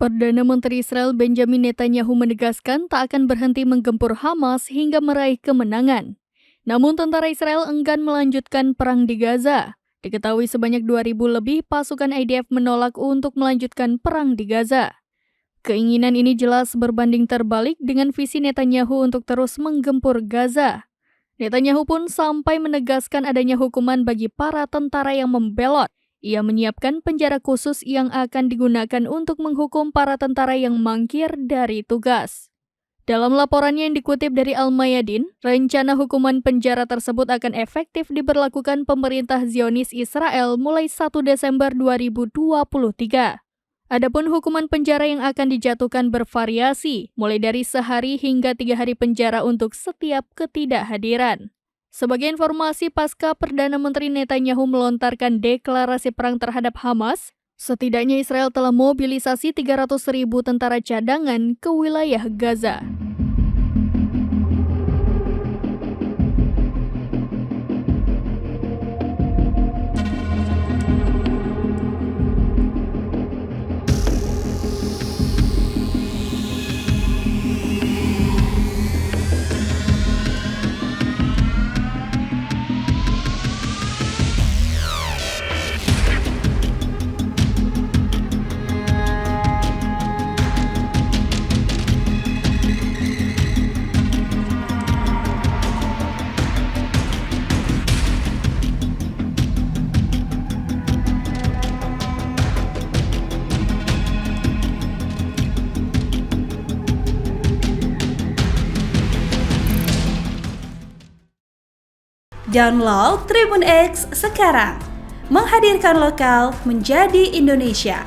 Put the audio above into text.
Perdana Menteri Israel Benjamin Netanyahu menegaskan tak akan berhenti menggempur Hamas hingga meraih kemenangan. Namun tentara Israel enggan melanjutkan perang di Gaza. Diketahui sebanyak 2.000 lebih pasukan IDF menolak untuk melanjutkan perang di Gaza. Keinginan ini jelas berbanding terbalik dengan visi Netanyahu untuk terus menggempur Gaza. Netanyahu pun sampai menegaskan adanya hukuman bagi para tentara yang membelot. Ia menyiapkan penjara khusus yang akan digunakan untuk menghukum para tentara yang mangkir dari tugas. Dalam laporannya yang dikutip dari Al-Mayadin, rencana hukuman penjara tersebut akan efektif diberlakukan pemerintah Zionis Israel mulai 1 Desember 2023. Adapun hukuman penjara yang akan dijatuhkan bervariasi, mulai dari sehari hingga 3 hari penjara untuk setiap ketidakhadiran. Sebagai informasi, pasca Perdana Menteri Netanyahu melontarkan deklarasi perang terhadap Hamas, setidaknya Israel telah mobilisasi 300.000 tentara cadangan ke wilayah Gaza. Download Tribun X sekarang, menghadirkan lokal menjadi Indonesia.